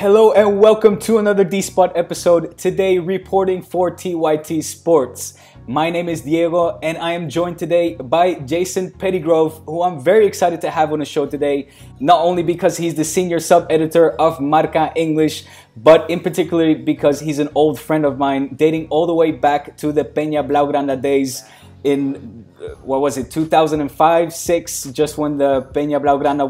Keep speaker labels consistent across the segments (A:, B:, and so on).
A: Hello and welcome to another D-Spot episode. Today reporting for TYT Sports. My name is Diego and I am joined today by Jason Pettygrove, who I'm very excited to have on the show today. Not only because he's the senior sub-editor of MARCA English, but in particular because he's an old friend of mine, dating all the way back to the Peña Blaugrana days in, 2005, 6, just when the Peña Blaugrana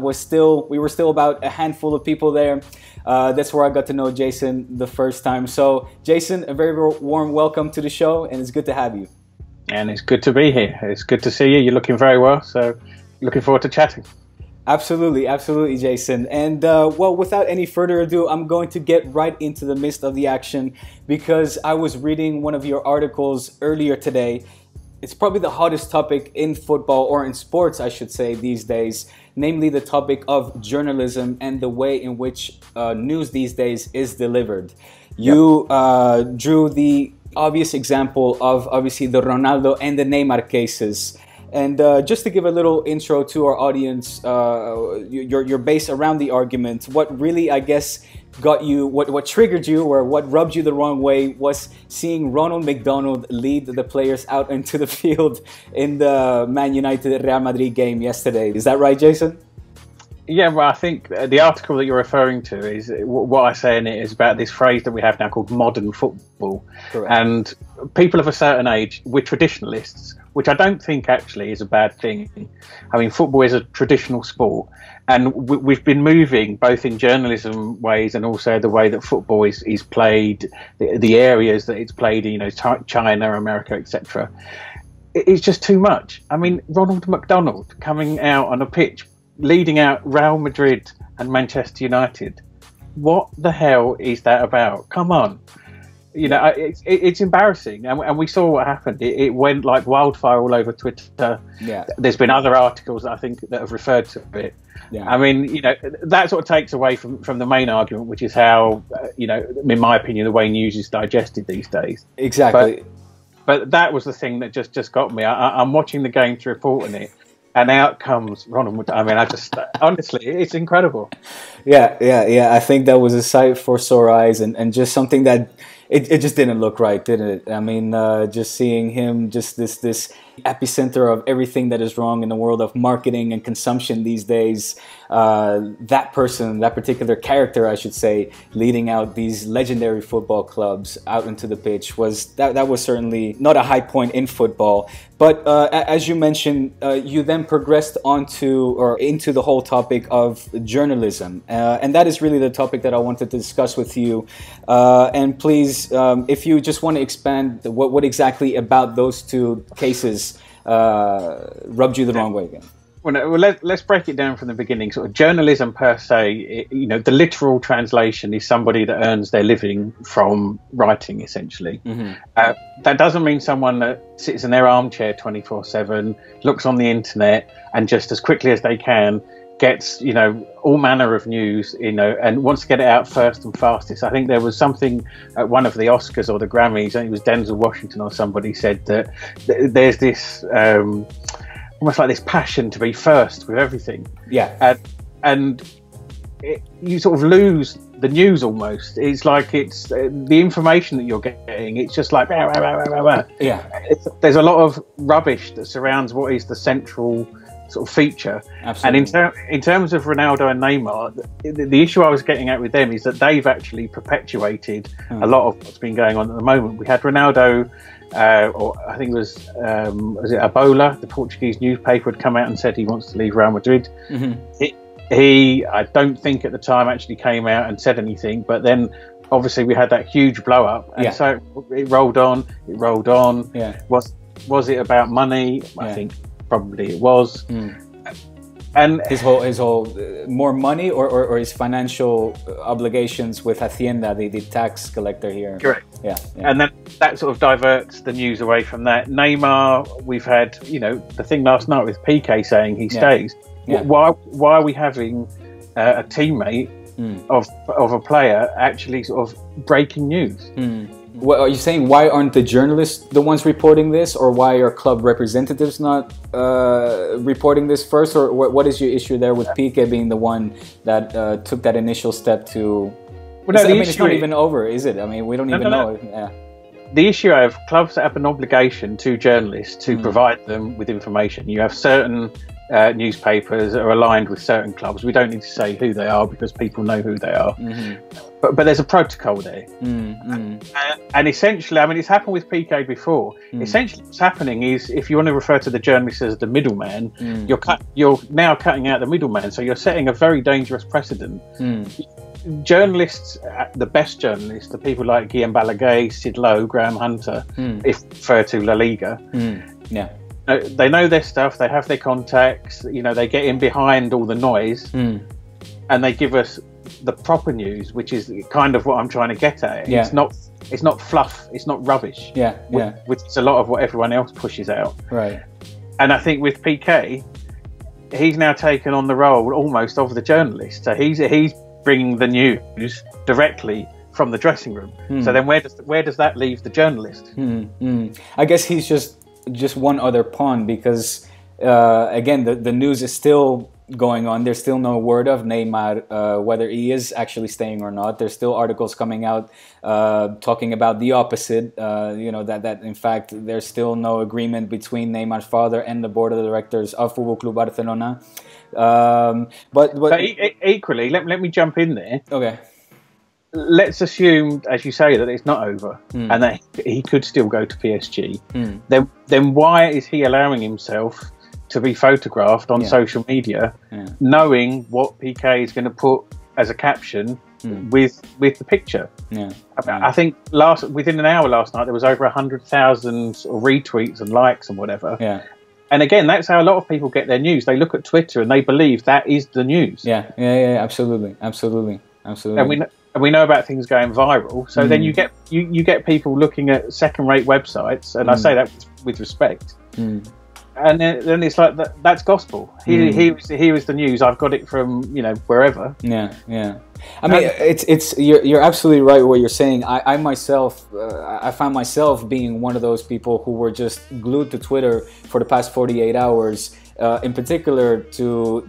A: we were still about a handful of people there. That's where I got to know Jason the first time. So Jason, a very warm welcome to the show, and it's good to have you.
B: And it's good to be here. It's good to see you. You're looking very well, so looking forward to chatting.
A: Absolutely, Jason. And well, without any further ado, I'm going to get right into the midst of the action because I was reading one of your articles earlier today. It's probably the hottest topic in football, or in sports, I should say, these days, namely the topic of journalism and the way in which news these days is delivered. You drew the obvious example of, obviously, the Ronaldo and the Neymar cases. And just to give a little intro to our audience, your base around the argument, what really, I guess, got you, what triggered you, or what rubbed you the wrong way was seeing Ronald McDonald lead the players out into the field in the Man United Real Madrid game yesterday. Is that right, Jason?
B: Yeah, well, I think the article that you're referring to is what I say in it is about this phrase that we have now called modern football.
A: Correct.
B: And people of a certain age, we're traditionalists, which I don't think actually is a bad thing. I mean, football is a traditional sport, and we've been moving both in journalism ways and also the way that football is played, the areas that it's played in, China, America, etc. It's just too much. I mean, Ronald McDonald coming out on a pitch, leading out Real Madrid and Manchester United. What the hell is that about? Come on. It's embarrassing, and we saw what happened. It went like wildfire all over Twitter. Yeah, there's been other articles I think that have referred to it. Yeah, I mean, that sort of takes away from the main argument, which is how, in my opinion, the way news is digested these days.
A: Exactly.
B: But that was the thing that just got me. I'm watching the game to report on it. And out comes Ronald. I mean, honestly, it's incredible.
A: Yeah. I think that was a sight for sore eyes, and just something that it just didn't look right, didn't it? I mean, just seeing him, just this epicenter of everything that is wrong in the world of marketing and consumption these days. That particular character, I should say, leading out these legendary football clubs out into the pitch that was certainly not a high point in football. But as you mentioned, you then progressed into the whole topic of journalism, and that is really the topic that I wanted to discuss with you. And please, if you just want to expand, what exactly about those two cases rubbed you the wrong way again?
B: Well, let's break it down from the beginning. Sort of journalism per se, the literal translation is somebody that earns their living from writing, essentially. Mm-hmm. That doesn't mean someone that sits in their armchair 24/7, looks on the internet, and just as quickly as they can gets, all manner of news, and wants to get it out first and fastest. I think there was something at one of the Oscars or the Grammys, I think it was Denzel Washington or somebody said that there's this almost like this passion to be first with everything. Yeah. You sort of lose the news almost. It's like it's the information that you're getting. It's just like, bah, bah, bah, bah, bah. Yeah. There's a lot of rubbish that surrounds what is the central sort of feature. Absolutely. And in terms of Ronaldo and Neymar, the issue I was getting at with them is that they've actually perpetuated a lot of what's been going on at the moment. We had Ronaldo, or I think it was it Ebola, the Portuguese newspaper, had come out and said he wants to leave Real Madrid. Mm-hmm. He, I don't think at the time actually came out and said anything, but then obviously we had that huge blow up, and so it rolled on. Yeah. Was it about money? I think probably it was. And
A: his whole more money or his financial obligations with Hacienda, the tax collector here.
B: Correct. Yeah. And then that sort of diverts the news away from that. Neymar, we've had the thing last night with Piqué saying he stays. Yeah. Why are we having a teammate of a player actually sort of breaking news?
A: What are you saying? Why aren't the journalists the ones reporting this, or why are club representatives not reporting this first, or what is your issue there with Piqué being the one that took that initial step to
B: Well, no,
A: it's not even over, is it? I mean, we don't even know. Yeah.
B: The issue of clubs that have an obligation to journalists to provide them with information. You have certain newspapers that are aligned with certain clubs. We don't need to say who they are because people know who they are. But there's a protocol there. And essentially, I mean, it's happened with PK before. Essentially, what's happening is, if you want to refer to the journalist as the middleman, you're now cutting out the middleman. So you're setting a very dangerous precedent. Journalists, the best journalists, the people like Guillaume Balaguer, Sid Lowe, Graham Hunter, if refer to La Liga, they know their stuff, they have their contacts, you know, they get in behind all the noise and they give us the proper news, which is kind of what I'm trying to get at. It's not fluff, it's not rubbish, which is a lot of what everyone else pushes out.
A: Right.
B: And I think with PK, he's now taken on the role almost of the journalist. So he's bringing the news directly from the dressing room. So then where does that leave the journalist?
A: I guess he's just one other pawn, because again, the news is still going on. There's still no word of Neymar, whether he is actually staying or not. There's still articles coming out talking about the opposite, you know, that in fact there's still no agreement between Neymar's father and the board of directors of Football Club Barcelona. But
B: equally, let me jump in there.
A: Okay.
B: Let's assume, as you say, that it's not over and that he could still go to PSG. Then why is he allowing himself to be photographed on social media, knowing what PK is going to put as a caption with the picture? I think within an hour last night there was over 100,000 retweets and likes and whatever. And again, that's how a lot of people get their news. They look at Twitter and they believe that is the news.
A: Absolutely.
B: And we know about things going viral. So then you get people looking at second-rate websites, and I say that with respect. And then it's like that's gospel. He was the news. I've got it from wherever.
A: I mean, you're absolutely right what you're saying. I myself, I found myself being one of those people who were just glued to Twitter for the past 48 hours. In particular, to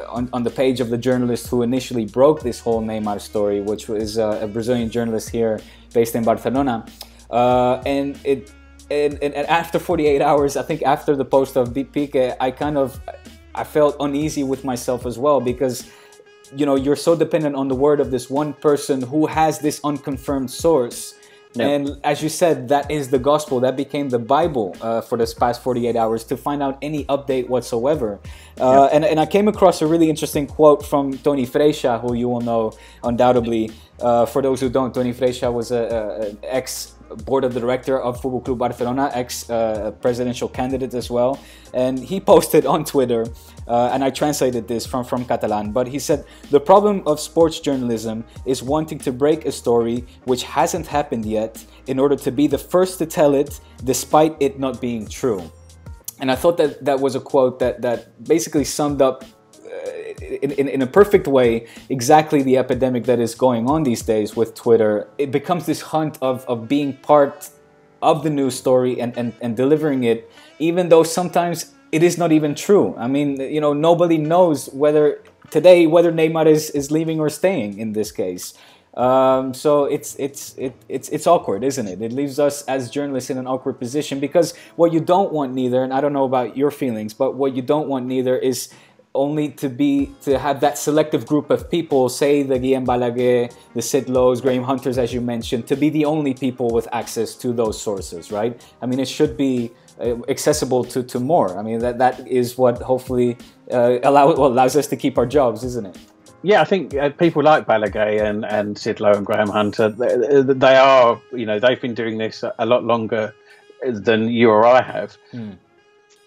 A: on the page of the journalist who initially broke this whole Neymar story, which was a Brazilian journalist here based in Barcelona, and after 48 hours, I think after the post of Pique, I felt uneasy with myself as well, because you're so dependent on the word of this one person who has this unconfirmed source. And as you said, that is the gospel. That became the Bible for this past 48 hours to find out any update whatsoever. And I came across a really interesting quote from Tony Freixa, who you will know undoubtedly. For those who don't, Tony Freixa was an ex-board of director of Football Club Barcelona, ex-presidential candidate as well. And he posted on Twitter, and I translated this from Catalan, but he said, "The problem of sports journalism is wanting to break a story which hasn't happened yet in order to be the first to tell it, despite it not being true." And I thought that was a quote that basically summed up in a perfect way exactly the epidemic that is going on these days with Twitter. It becomes this hunt of being part of the news story and delivering it, even though sometimes it is not even true. I mean, nobody knows whether Neymar is leaving or staying in this case. So it's awkward, isn't it? It leaves us as journalists in an awkward position, because what you don't want neither, and I don't know about your feelings, but what you don't want neither is only to have that selective group of people, say the Guillaume Balaguer, the Sid Lowe's, Graham Hunters, as you mentioned, to be the only people with access to those sources, right? I mean, it should be accessible to more. I mean, that is what hopefully allows us to keep our jobs, isn't it?
B: Yeah, I think people like Balaguer and Sid Lowe and Graham Hunter, they are, they've been doing this a lot longer than you or I have.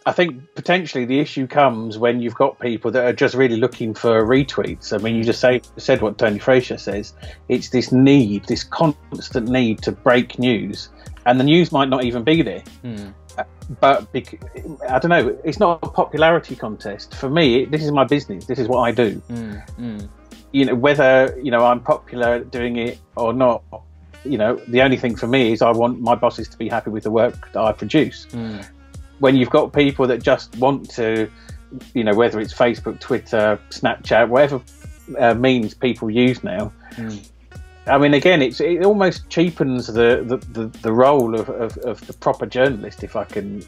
B: I think potentially the issue comes when you've got people that are just really looking for retweets. I mean, you just said what Tony Freixa says. It's this constant need to break news, and the news might not even be there. But I don't know, it's not a popularity contest. For me, this is my business. This is what I do. Whether, I'm popular doing it or not, the only thing for me is I want my bosses to be happy with the work that I produce. When you've got people that just want to, whether it's Facebook, Twitter, Snapchat, whatever means people use now, I mean, again, it almost cheapens the role of the proper journalist, if I can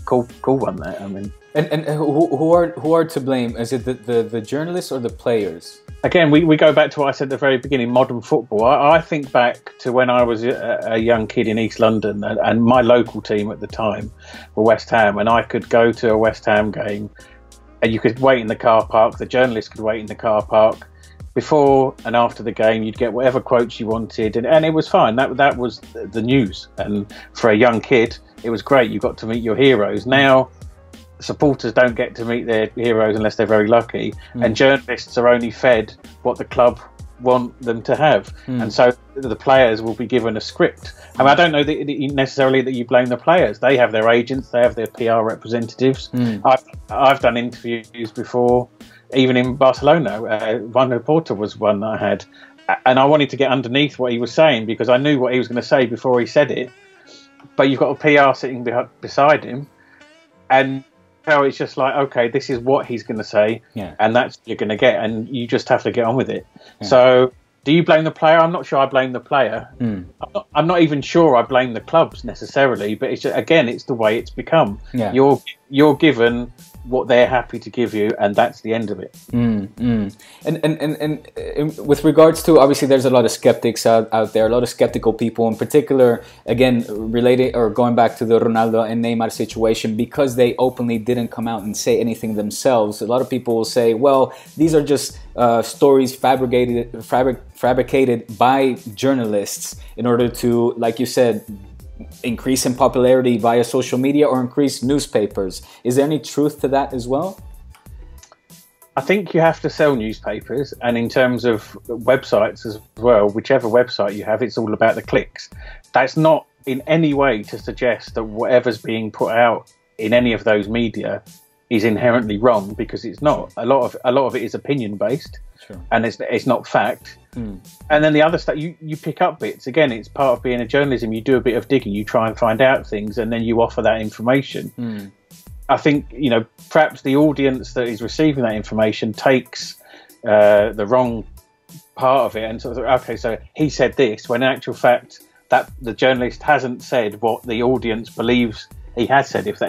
B: call one that. I mean,
A: and who are to blame? Is it the journalists or the players?
B: Again, we go back to what I said at the very beginning, modern football. I think back to when I was a young kid in East London, and my local team at the time were West Ham, and I could go to a West Ham game, and you could wait in the car park, the journalists could wait in the car park. Before and after the game, you'd get whatever quotes you wanted, and it was fine. That was the news, and for a young kid, it was great. You got to meet your heroes. Now, supporters don't get to meet their heroes unless they're very lucky, and journalists are only fed what the club want them to have, and so the players will be given a script. I mean, I don't know that necessarily that you blame the players. They have their agents, they have their PR representatives. I've done interviews before, even in Barcelona. One reporter was one that I had, and I wanted to get underneath what he was saying because I knew what he was going to say before he said it. But you've got a PR sitting beside him, and so it's just like, okay, this is what he's going to say, and that's what you're going to get, and you just have to get on with it. So, do you blame the player? I'm not sure I blame the player. I'm not even sure I blame the clubs necessarily, but it's just, again, it's the way it's become. You're given what they're happy to give you, and that's the end of it.
A: And with regards to, obviously there's a lot of skeptics out there, a lot of skeptical people in particular, again, related or going back to the Ronaldo and Neymar situation, because they openly didn't come out and say anything themselves. A lot of people will say, well, these are just stories fabricated by journalists in order to, like you said, increase in popularity via social media or increase newspapers. Is there any truth to that as well?
B: I think you have to sell newspapers, and in terms of websites as well, whichever website you have, it's all about the clicks. That's not in any way to suggest that whatever's being put out in any of those media is inherently wrong, because it's not. A lot of it is opinion based, and it's not fact. And then the other stuff, you pick up bits. Again, it's part of being a journalism. You do a bit of digging, you try and find out things, and then you offer that information. I think, perhaps the audience that is receiving that information takes the wrong part of it, and sort of, okay, so he said this, when in actual fact that the journalist hasn't said what the audience believes he has said, if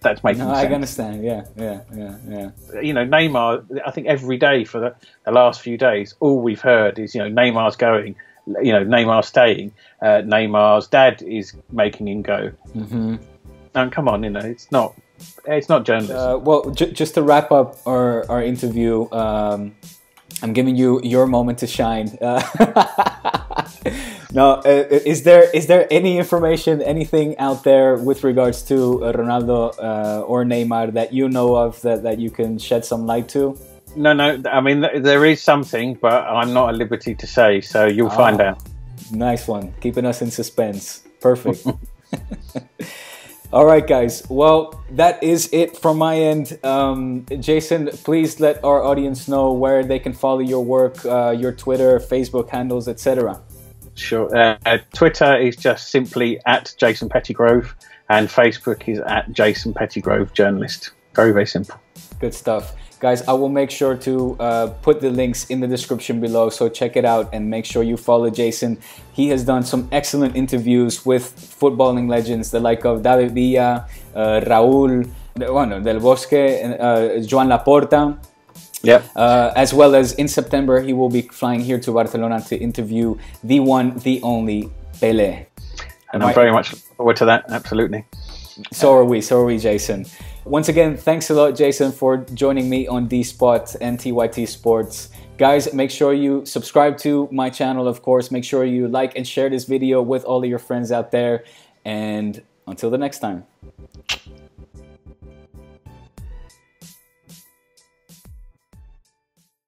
B: that's making sense. I understand.
A: Yeah.
B: Neymar, I think every day for the last few days, all we've heard is, Neymar's going, Neymar's staying, Neymar's dad is making him go. And come on, it's not journalism.
A: Well, just to wrap up our interview, I'm giving you your moment to shine. No, is there any information, anything out there with regards to Ronaldo or Neymar that you know of that you can shed some light to?
B: No. I mean, there is something, but I'm not at liberty to say, so you'll find out.
A: Nice one. Keeping us in suspense. Perfect. All right, guys. Well, that is it from my end. Jason, please let our audience know where they can follow your work, your Twitter, Facebook handles, etc.
B: Sure. Twitter is just simply at Jason Pettygrove, and Facebook is at Jason Pettygrove Journalist. Very, very simple.
A: Good stuff. Guys, I will make sure to put the links in the description below, so check it out and make sure you follow Jason. He has done some excellent interviews with footballing legends, the like of David Villa, Raúl, Del Bosque, Joan Laporta. As well as in September, he will be flying here to Barcelona to interview the one, the only Pelé.
B: And I'm very much looking forward to that, absolutely.
A: So are we, Jason. Once again, thanks a lot, Jason, for joining me on D-Spot and TYT Sports. Guys, make sure you subscribe to my channel, of course. Make sure you like and share this video with all of your friends out there. And until the next time.